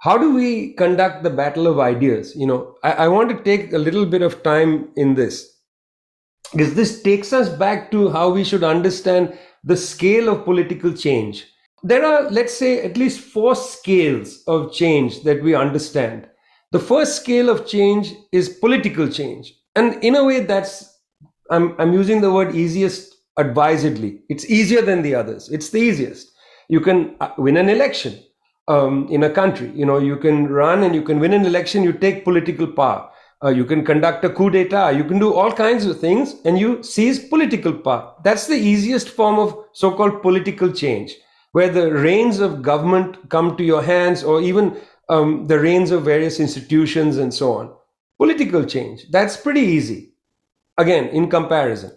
how do we conduct the battle of ideas? I want to take a little bit of time in this, because this takes us back to how we should understand the scale of political change. There are, let's say, at least four scales of change that we understand. The first scale of change is political change. And in a way, I'm using the word easiest advisedly. It's easier than the others. It's the easiest. You can win an election in a country. You can run and you can win an election. You take political power. You can conduct a coup d'etat. You can do all kinds of things and you seize political power. That's the easiest form of so-called political change, where the reins of government come to your hands, or even the reins of various institutions and so on. Political change, that's pretty easy, again, in comparison.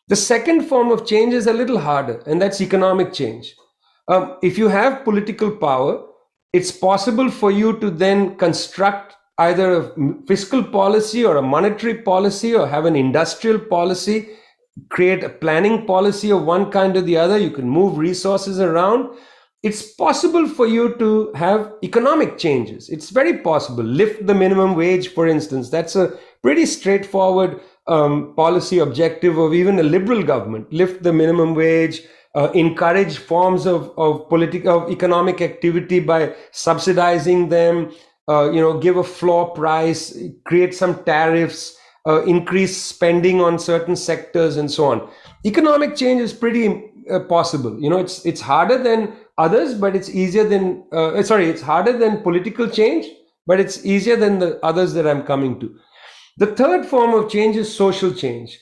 The second form of change is a little harder, and that's economic change. If you have political power, it's possible for you to then construct either a fiscal policy or a monetary policy, or have an industrial policy, create a planning policy of one kind or the other. You can move resources around. It's possible for you to have economic changes. It's very possible. Lift the minimum wage, for instance. That's a pretty straightforward policy objective of even a liberal government. Lift the minimum wage, encourage forms of economic activity by subsidizing them, give a floor price, create some tariffs, increase spending on certain sectors and so on. Economic change is pretty possible. It's harder than others, but it's easier than, it's harder than political change, but it's easier than the others that I'm coming to. The third form of change is social change.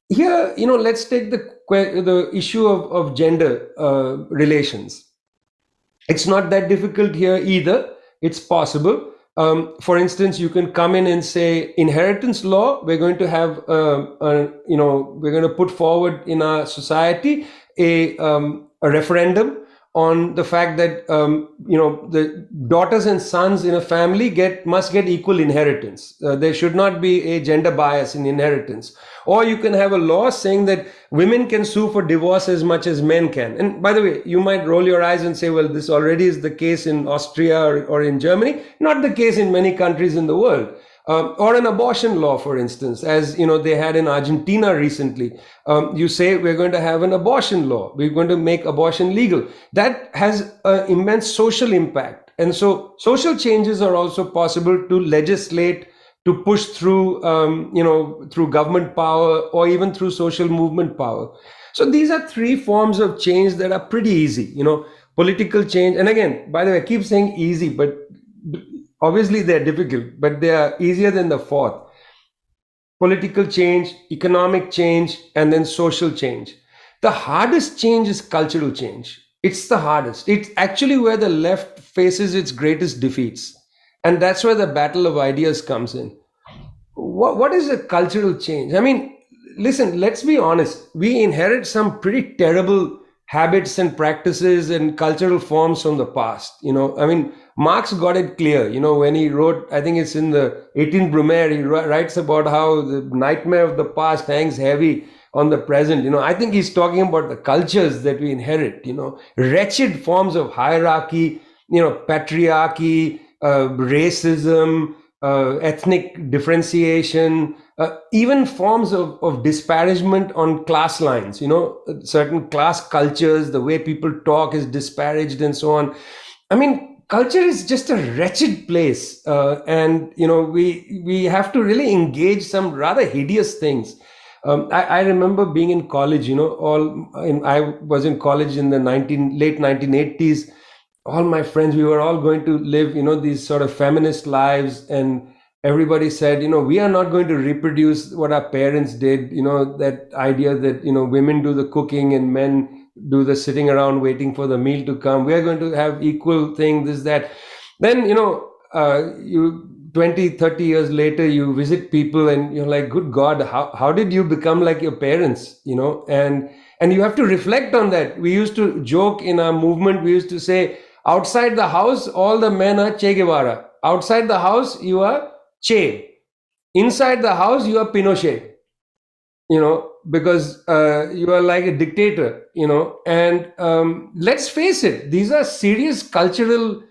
Here, let's take the issue of gender relations. It's not that difficult here either. It's possible. For instance, you can come in and say, inheritance law, we're going to have, we're going to put forward in our society a referendum on the fact that, the daughters and sons in a family must get equal inheritance. There should not be a gender bias in inheritance. Or you can have a law saying that women can sue for divorce as much as men can. And by the way, you might roll your eyes and say, well, this already is the case in Austria or in Germany. Not the case in many countries in the world. Or an abortion law, for instance, as they had in Argentina recently. You say we're going to have an abortion law. We're going to make abortion legal. That has immense social impact. And so social changes are also possible to legislate, to push through, through government power, or even through social movement power. So these are three forms of change that are pretty easy, political change. And again, by the way, I keep saying easy, but obviously they're difficult, but they are easier than the fourth. Political change, economic change, and then social change. The hardest change is cultural change. It's the hardest. It's actually where the left faces its greatest defeats. And that's where the battle of ideas comes in. What is a cultural change? I mean, listen, let's be honest. We inherit some pretty terrible habits and practices and cultural forms from the past. Marx got it clear, when he wrote, I think it's in the 18 Brumaire, he writes about how the nightmare of the past hangs heavy on the present. I think he's talking about the cultures that we inherit, wretched forms of hierarchy, patriarchy, racism, ethnic differentiation, even forms of disparagement on class lines, certain class cultures, the way people talk is disparaged and so on. I mean, culture is just a wretched place. And we have to really engage some rather hideous things. I remember being in college, I was in college in the late 1980s. All my friends, we were all going to live, these sort of feminist lives, and everybody said, we are not going to reproduce what our parents did, that idea that, women do the cooking and men do the sitting around waiting for the meal to come. We are going to have equal thing, this, that. Then, you 20, 30 years later, you visit people and you're like, good God, how did you become like your parents, And you have to reflect on that. We used to joke in our movement, we used to say, outside the house, all the men are Che Guevara. Outside the house, you are Che. Inside the house, you are Pinochet. Because you are like a dictator, and let's face it, these are serious cultural,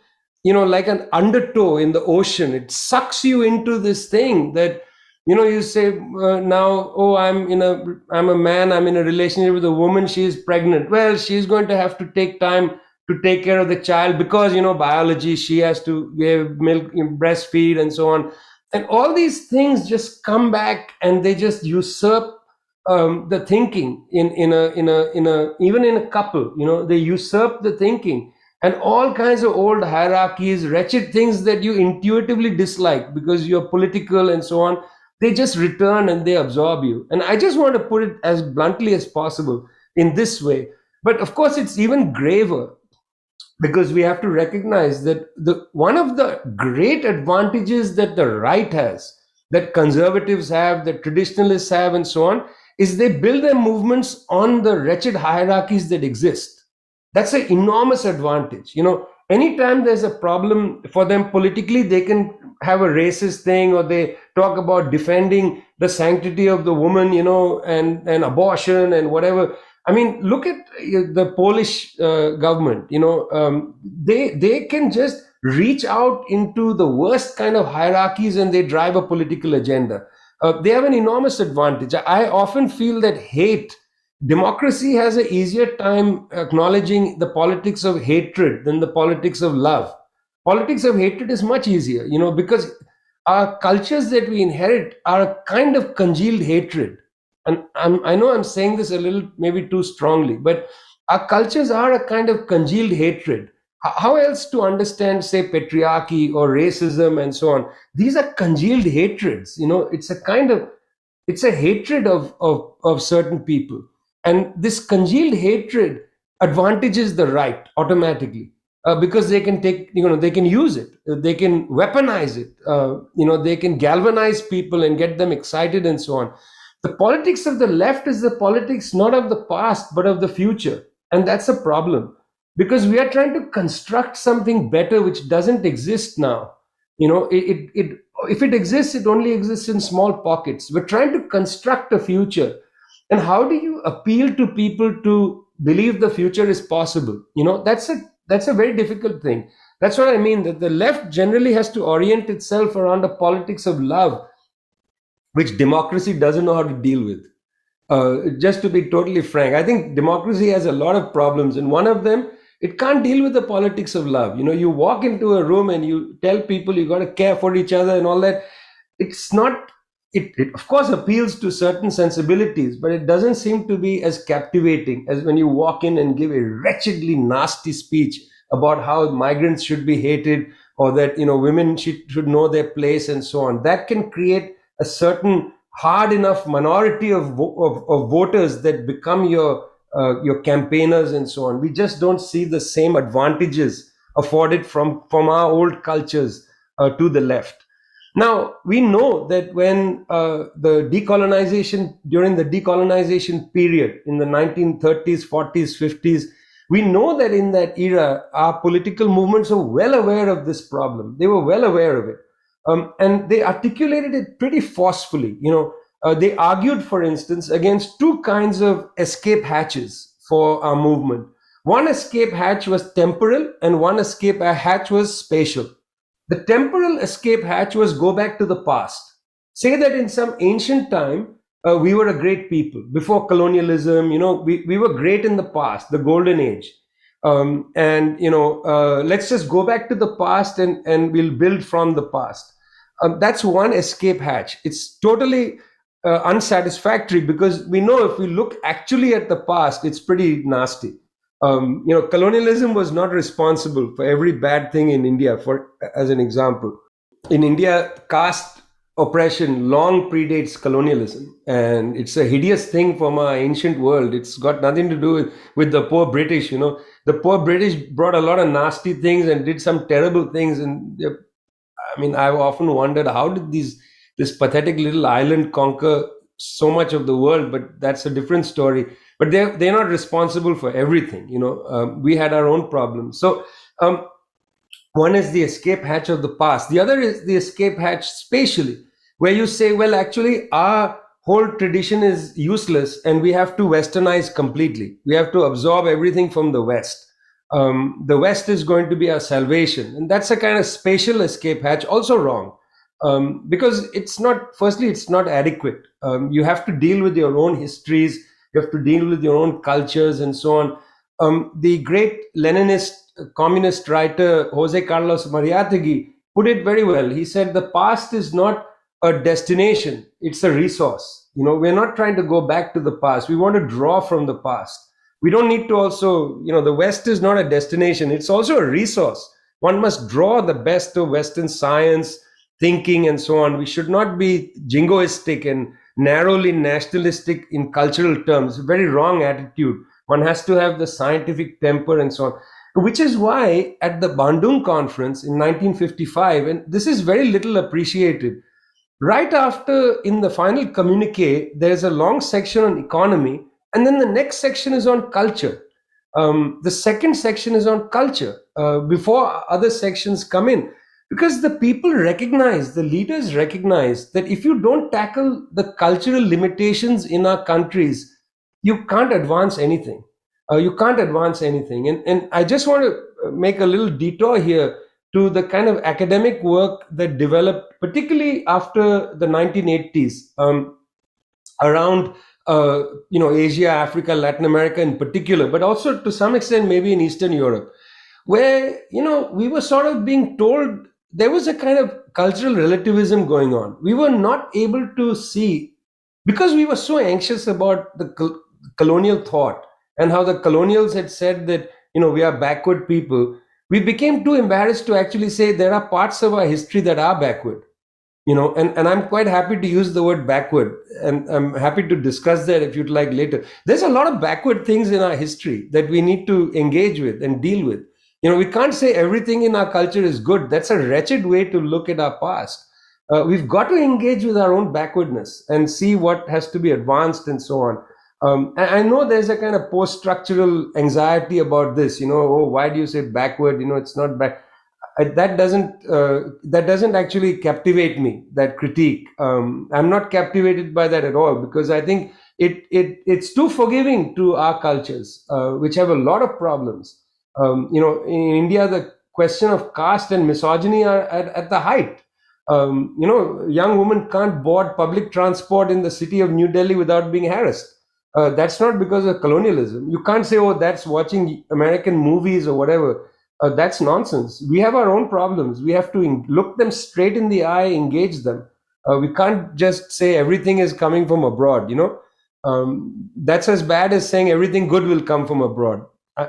like an undertow in the ocean. It sucks you into this thing that, you say, now, oh, I'm a man, I'm in a relationship with a woman, she is pregnant. Well, she's going to have to take time to take care of the child because, biology, she has to give milk, breastfeed, and so on. And all these things just come back and they just usurp the thinking in a even in a couple. They usurp the thinking, and all kinds of old hierarchies, wretched things that you intuitively dislike because you're political and so on, they just return and they absorb you. And I just want to put it as bluntly as possible in this way. But of course, it's even graver because we have to recognize that one of the great advantages that the right has, that conservatives have, that traditionalists have, and so on, is they build their movements on the wretched hierarchies that exist. That's an enormous advantage. Anytime there's a problem for them politically, they can have a racist thing, or they talk about defending the sanctity of the woman, and abortion and whatever. I mean, look at the Polish government. They can just reach out into the worst kind of hierarchies and they drive a political agenda. They have an enormous advantage. I often feel that democracy has an easier time acknowledging the politics of hatred than the politics of love. Politics of hatred is much easier, because our cultures that we inherit are a kind of congealed hatred. And I know I'm saying this a little maybe too strongly, but our cultures are a kind of congealed hatred. How else to understand, say, patriarchy or racism and so on? These are congealed hatreds. It's a hatred of certain people. And this congealed hatred advantages the right automatically. Because they can they can use it, they can weaponize it, they can galvanize people and get them excited and so on. The politics of the left is the politics not of the past, but of the future. And that's a problem because we are trying to construct something better which doesn't exist now. If it exists, it only exists in small pockets. We're trying to construct a future. And how do you appeal to people to believe the future is possible? That's a very difficult thing. That's what I mean, that the left generally has to orient itself around a politics of love, which democracy doesn't know how to deal with. Just to be totally frank, I think democracy has a lot of problems. And one of them, it can't deal with the politics of love. You walk into a room and you tell people you got to care for each other and all that. It's not, it of course appeals to certain sensibilities, but it doesn't seem to be as captivating as when you walk in and give a wretchedly nasty speech about how migrants should be hated, or that women should know their place and so on. That can create a certain hard enough minority of voters that become your campaigners and so on. We just don't see the same advantages afforded from our old cultures to the left. Now, we know that when during the decolonization period in the 1930s, 40s, 50s, we know that in that era, our political movements were well aware of this problem. They were well aware of it. And they articulated it pretty forcefully. They argued, for instance, against two kinds of escape hatches for our movement. One escape hatch was temporal and one escape hatch was spatial. The temporal escape hatch was go back to the past. Say that in some ancient time, we were a great people. Before colonialism, we were great in the past, the golden age. Let's just go back to the past and we'll build from the past. That's one escape hatch. It's totally unsatisfactory because we know if we look actually at the past, it's pretty nasty. Colonialism was not responsible for every bad thing in India, as an example. In India, caste oppression long predates colonialism, and it's a hideous thing from our ancient world. It's got nothing to do with the poor British. The poor British brought a lot of nasty things and did some terrible things. And I've often wondered, how did this pathetic little island conquer so much of the world? But that's a different story. But they're not responsible for everything. We had our own problems. So one is the escape hatch of the past. The other is the escape hatch spatially, where you say, well, actually, our whole tradition is useless and we have to westernize completely. We have to absorb everything from the West. The West is going to be our salvation. And that's a kind of spatial escape hatch, also wrong. Because it's not, firstly, it's not adequate. You have to deal with your own histories, you have to deal with your own cultures, and so on. The great Leninist communist writer Jose Carlos Mariátegui put it very well. He said, the past is not a destination, it's a resource. We're not trying to go back to the past. We want to draw from the past. We don't need to also, the West is not a destination, it's also a resource. One must draw the best of Western science, thinking, and so on. We should not be jingoistic and narrowly nationalistic in cultural terms. Very wrong attitude. One has to have the scientific temper and so on. Which is why at the Bandung conference in 1955, and this is very little appreciated, right after, in the final communique, there's a long section on economy, and then the next section is on culture. The second section is on culture before other sections come in. Because the people recognize, the leaders recognize that if you don't tackle the cultural limitations in our countries, you can't advance anything. You can't advance anything. And I just want to make a little detour here to the kind of academic work that developed, particularly after the 1980s, around Asia, Africa, Latin America in particular, but also to some extent maybe in Eastern Europe, where we were sort of being told there was a kind of cultural relativism going on. We were not able to see, because we were so anxious about the colonial thought and how the colonials had said that we are backward people. We became too embarrassed to actually say there are parts of our history that are backward. And I'm quite happy to use the word backward, and I'm happy to discuss that if you'd like later. There's a lot of backward things in our history that we need to engage with and deal with. We can't say everything in our culture is good. That's a wretched way to look at our past. We've got to engage with our own backwardness and see what has to be advanced and so on. I know there's a kind of post-structural anxiety about this. Why do you say backward? It's not back. That doesn't actually captivate me, that critique. I'm not captivated by that at all, because I think it's too forgiving to our cultures, which have a lot of problems. In India, the question of caste and misogyny are at the height. Young women can't board public transport in the city of New Delhi without being harassed. That's not because of colonialism. You can't say, that's watching American movies or whatever. That's nonsense. We have our own problems. We have to look them straight in the eye, engage them. We can't just say everything is coming from abroad. That's as bad as saying everything good will come from abroad.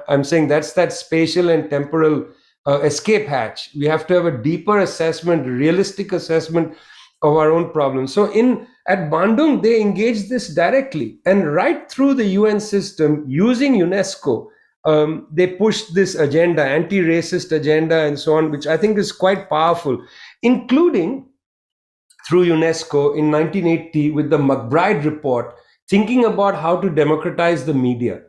I'm saying that's that spatial and temporal escape hatch. We have to have a deeper assessment, realistic assessment of our own problems. So at Bandung, they engaged this directly, and right through the UN system, using UNESCO, they pushed this agenda, anti-racist agenda and so on, which I think is quite powerful, including through UNESCO in 1980 with the McBride report, thinking about how to democratize the media.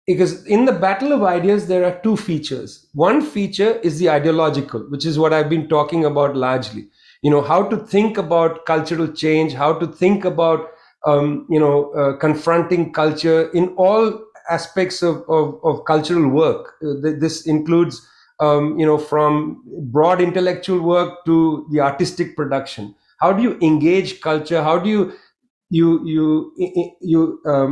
Because in the battle of ideas, there are two features. One feature is the ideological, which is what I've been talking about largely. How to think about cultural change, how to think about, confronting culture in all aspects of cultural work. This includes, from broad intellectual work to the artistic production. How do you engage culture? How do you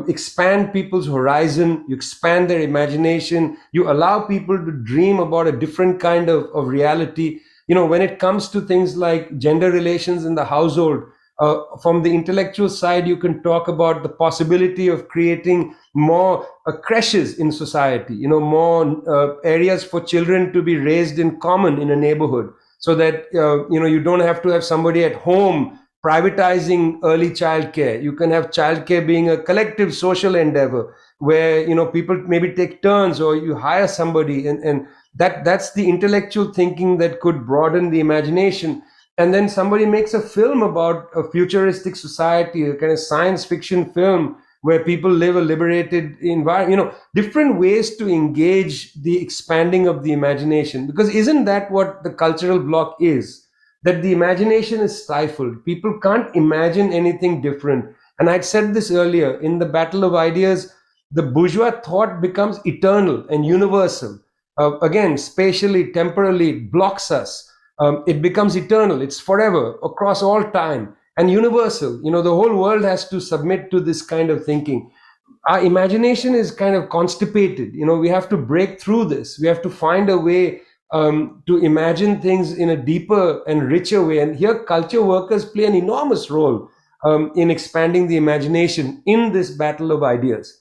expand people's horizon? You expand their imagination. You allow people to dream about a different kind of reality. When it comes to things like gender relations in the household, from the intellectual side, you can talk about the possibility of creating more creches in society, more areas for children to be raised in common in a neighborhood, so that, you don't have to have somebody at home privatizing early childcare. You can have childcare being a collective social endeavor where, people maybe take turns, or you hire somebody, and that's the intellectual thinking that could broaden the imagination. And then somebody makes a film about a futuristic society, a kind of science fiction film where people live a liberated environment, different ways to engage the expanding of the imagination. Because isn't that what the cultural block is? That the imagination is stifled. People can't imagine anything different. And I'd said this earlier, in the battle of ideas, the bourgeois thought becomes eternal and universal. Again, spatially, temporally, it blocks us. It becomes eternal. It's forever, across all time, and universal. The whole world has to submit to this kind of thinking. Our imagination is kind of constipated. We have to break through this. We have to find a way to imagine things in a deeper and richer way. And here, culture workers play an enormous role in expanding the imagination in this battle of ideas.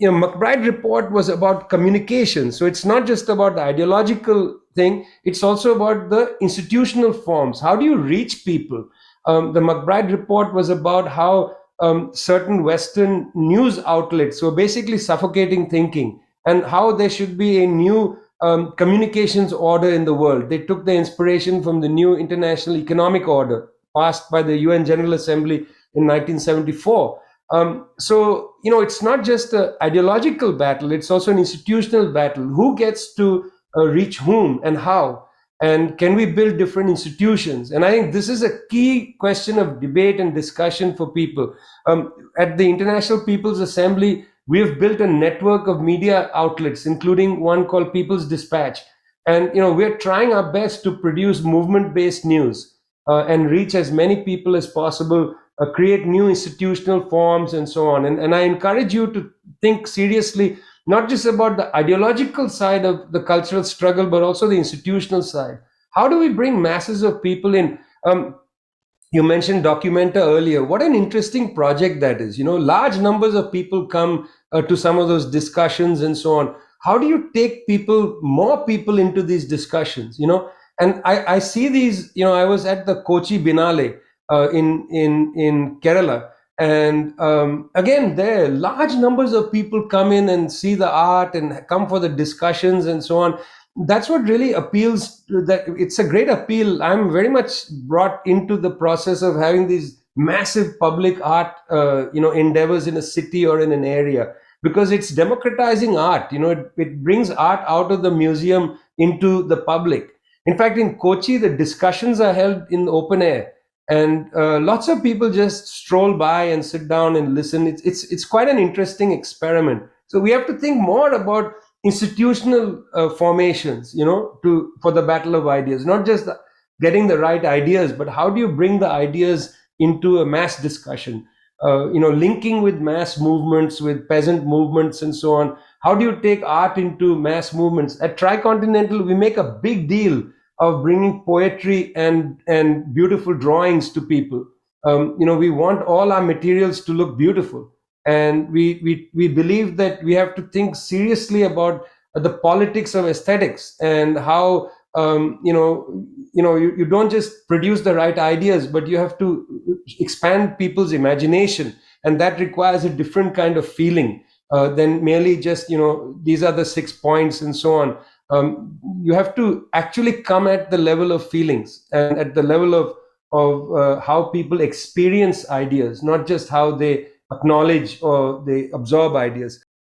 McBride report was about communication. So it's not just about the ideological thing, it's also about the institutional forms. How do you reach people? The McBride report was about how certain Western news outlets were basically suffocating thinking, and how there should be a new communications order in the world. They took the inspiration from the new international economic order passed by the UN General Assembly in 1974. So, it's not just an ideological battle, it's also an institutional battle. Who gets to reach whom and how? And can we build different institutions? And I think this is a key question of debate and discussion for people. At the International People's Assembly, we have built a network of media outlets, including one called People's Dispatch. And, we're trying our best to produce movement-based news and reach as many people as possible, create new institutional forms and so on. And I encourage you to think seriously, not just about the ideological side of the cultural struggle, but also the institutional side. How do we bring masses of people in? You mentioned Documenta earlier. What an interesting project that is. Large numbers of people come to some of those discussions and so on. How do you take more people into these discussions? And I see these. I was at the Kochi Binale in Kerala. And again, there, large numbers of people come in and see the art and come for the discussions and so on. That's what really appeals. That it's a great appeal. I'm very much brought into the process of having these massive public art, endeavors in a city or in an area, because it's democratizing art. It brings art out of the museum into the public. In fact, in Kochi, the discussions are held in the open air. And lots of people just stroll by and sit down and listen. It's quite an interesting experiment. So we have to think more about institutional formations, for the battle of ideas, not just getting the right ideas, but how do you bring the ideas into a mass discussion, linking with mass movements, with peasant movements and so on. How do you take art into mass movements? At Tricontinental, we make a big deal of bringing poetry and beautiful drawings to people. We want all our materials to look beautiful, and we believe that we have to think seriously about the politics of aesthetics, and how you don't just produce the right ideas, but you have to expand people's imagination, and that requires a different kind of feeling than merely just these are the 6 points and so on. You have to actually come at the level of feelings and at the level of how people experience ideas, not just how they acknowledge or they absorb ideas.